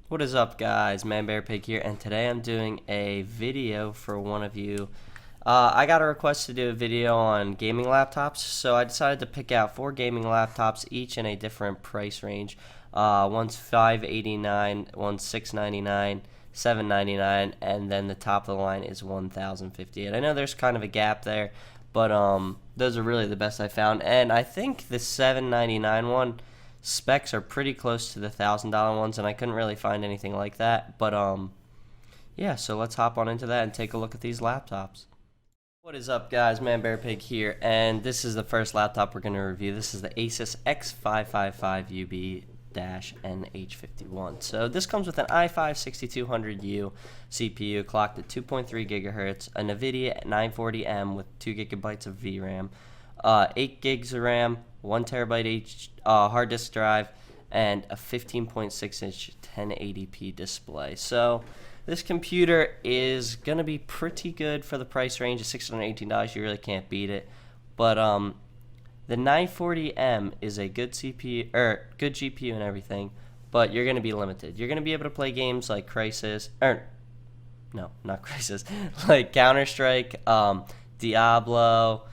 What is up, guys? ManBearPig here, and today I'm doing a video for one of you. I got a request to do a video on gaming laptops, so I decided to pick out 4 gaming laptops, each in a different price range. One's $589, one's $699, $799, and then the top of the line is $1,058. I know there's kind of a gap there, but those are really the best I found, and I think the $799 one specs are pretty close to the $1,000 ones, and I couldn't really find anything like that. But yeah, so let's hop on into that and take a look at ththese laptops. What is up, guys? ManBearPig here, and this is the first laptop we're going to review. This is the Asus X555UB-NH51. So this comes with an i5-6200U CPU clocked at 2.3 gigahertz, a NVIDIA 940M with 2 gigabytes of VRAM, 8 gigs of RAM, 1 terabyte hard disk drive, and a 15.6-inch 1080p display. So this computer is going to be pretty good for the price range of $618. You really can't beat it. But the 940M is a good CPU, good GPU and everything, but you're going to be limited. You're going to be able to play games like Crysis, no, not Crysis, like Counter-Strike, Diablo,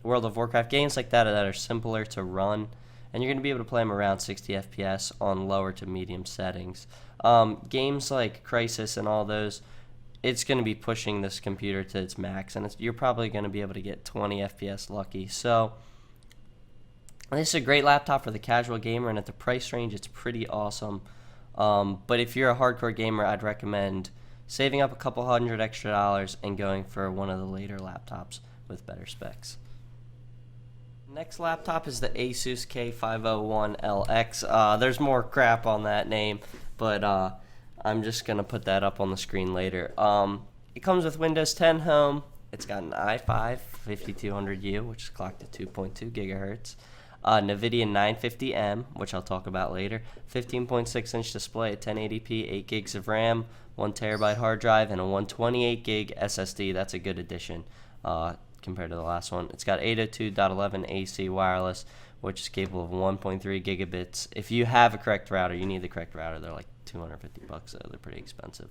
World of Warcraft, games like that are simpler to run, and you're going to be able to play them around 60 FPS on lower to medium settings. Games like Crysis and all those, it's going to be pushing this computer to its max, and you're probably going to be able to get 20 FPS lucky. So this is a great laptop for the casual gamer, and at the price range, it's pretty awesome. But if you're a hardcore gamer, I'd recommend saving up a couple $100 extra and going for one of the later laptops with better specs. Next laptop is the Asus K501LX. There's more crap on that name, but I'm just going to put that up on the screen later. It comes with Windows 10 Home. It's got an i5-5200U, which is clocked at 2.2 gigahertz. NVIDIA 950M, which I'll talk about later. 15.6-inch display at 1080p, 8 gigs of RAM, 1 terabyte hard drive, and a 128 gig SSD. That's a good addition compared to the last one. It's got 802.11 AC wireless, which is capable of 1.3 gigabits. If you have a correct router, you need the correct router. They're like $250, so they're pretty expensive.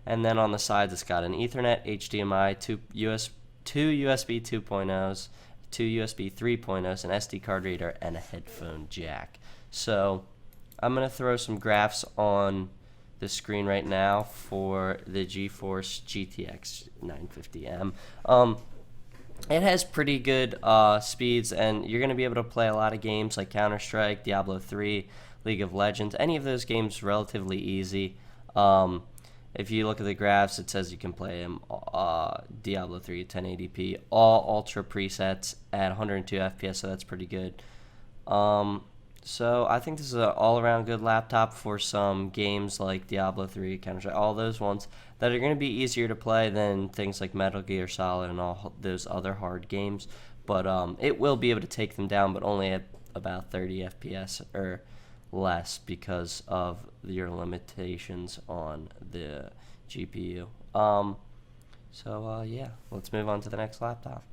And then on the sides, it's got an Ethernet, HDMI, two USB 2.0s, 2 USB 3.0s, an SD card reader, and a headphone jack. So I'm going to throw some graphs on the screen right now for the GeForce GTX 950M. It has pretty good speeds, and you're going to be able to play a lot of games like Counter-Strike, Diablo 3, League of Legends. Any of those games relatively easy. If you look at the graphs, it says you can play them Diablo 3 1080p, all ultra presets at 102 FPS, so that's pretty good. So I think this is an all-around good laptop for some games like Diablo 3, Counter-Strike, all those ones that are going to be easier to play than things like Metal Gear Solid and all those other hard games. But it will be able to take them down, but only at about 30 FPS or less because of your limitations on the GPU. Yeah, let's move on to the next laptop.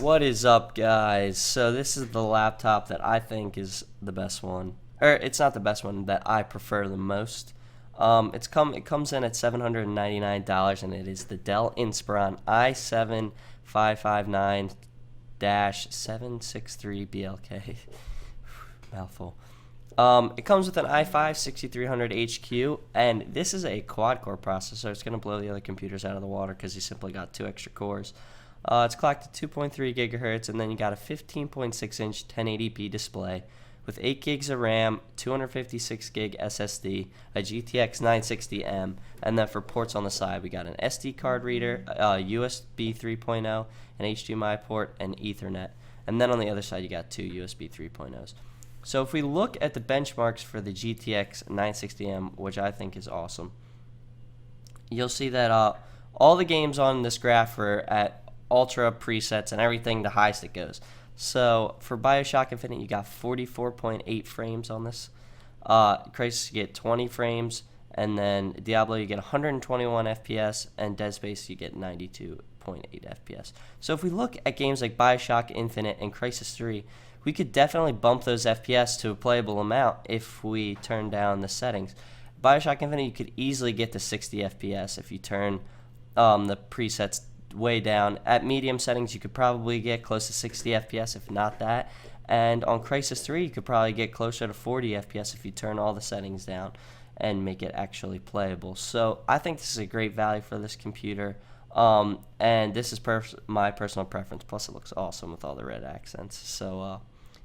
What is up, guys? So this is the laptop that I think is the best one. Or it's not the best one, that I prefer the most. It comes in at $799, and it is the Dell Inspiron i7-559-763BLK. Mouthful. It comes with an i5-6300HQ, and this is a quad-core processor. It's going to blow the other computers out of the water because you simply got 2 extra cores. It's clocked at 2.3 gigahertz, and then you got a 15.6-inch 1080p display with 8 gigs of RAM, 256 gig SSD, a GTX 960M, and then for ports on the side, we got an SD card reader, USB 3.0, an HDMI port, and Ethernet. And then on the other side, you got 2 USB 3.0s. So if we look at the benchmarks for the GTX 960M, which I think is awesome, you'll see that all the games on this graph are at ultra presets and everything, the highest it goes. So for BioShock Infinite, you got 44.8 frames on this. Crysis, you get 20 frames, and then Diablo, you get 121 FPS, and Dead Space, you get 92.8 FPS. So if we look at games like BioShock Infinite and Crysis 3, we could definitely bump those FPS to a playable amount if we turn down the settings. Bioshock Infinite, you could easily get to 60 FPS if you turn the presets way down. At medium settings, you could probably get close to 60 FPS, if not that. And on Crysis 3, you could probably get closer to 40 FPS if you turn all the settings down and make it actually playable. So I think this is a great value for this computer. And this is my personal preference. Plus, it looks awesome with all the red accents. So,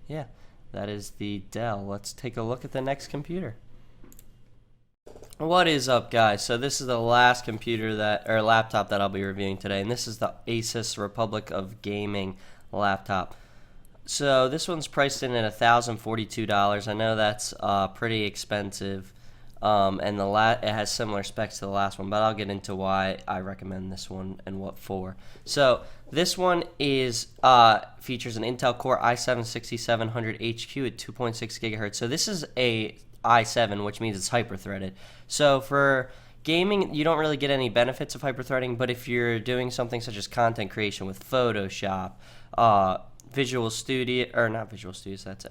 yeah, that is the Dell. Let's take a look at the next computer. What is up, guys? So this is the last laptop that I'll be reviewing today, and this is the Asus Republic of Gaming laptop. So this one's priced in at $1,042. I know that's pretty expensive, and it has similar specs to the last one, but I'll get into why I recommend this one and what for. So this one features an Intel Core i7-6700HQ at 2.6 gigahertz. So this is a i7, which means it's hyper-threaded. So for gaming, you don't really get any benefits of hyper-threading, but if you're doing something such as content creation with Photoshop, Visual Studio, or not Visual Studios, that's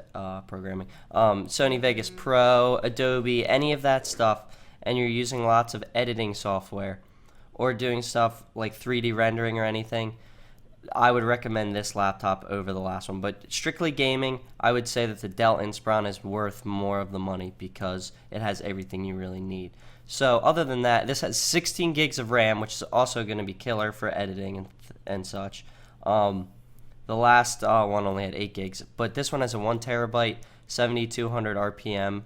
programming, Sony Vegas Pro, Adobe, any of that stuff, and you're using lots of editing software, or doing stuff like 3D rendering or anything, I would recommend this laptop over the last one. But strictly gaming, I would say that the Dell Inspiron is worth more of the money because it has everything you really need. So other than that, this has 16 gigs of RAM, which is also going to be killer for editing and such. The last one only had 8 gigs, but this one has a 1 terabyte, 7200 RPM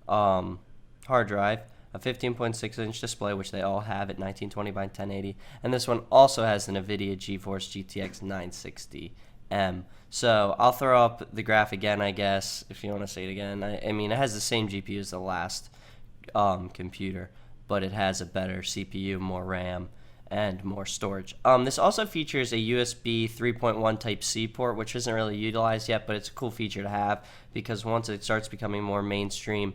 hard drive, a 15.6-inch display, which they all have at 1920 by 1080, and this one also has an NVIDIA GeForce GTX 960M. So I'll throw up the graph again, I guess, if you want to say it again. I mean, it has the same GPU as the last computer, but it has a better CPU, more RAM, and more storage. This also features a USB 3.1 Type-C port, which isn't really utilized yet, but it's a cool feature to have because once it starts becoming more mainstream,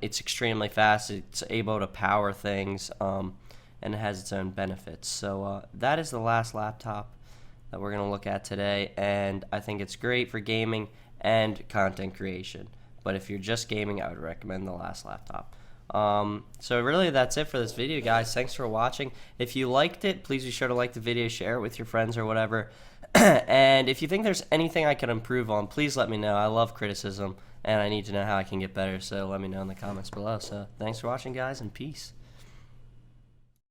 it's extremely fast, it's able to power things, and it has its own benefits. So that is the last laptop that we're going to look at today, and I think it's great for gaming and content creation. But if you're just gaming, I would recommend the last laptop. So really that's it for this video, guys. Thanks for watching. If you liked it, please be sure to like the video, share it with your friends or whatever. And if you think there's anything I could improve on, please let me know. I love criticism, and I need to know how I can get better, so let me know in the comments below. So thanks for watching, guys, and peace.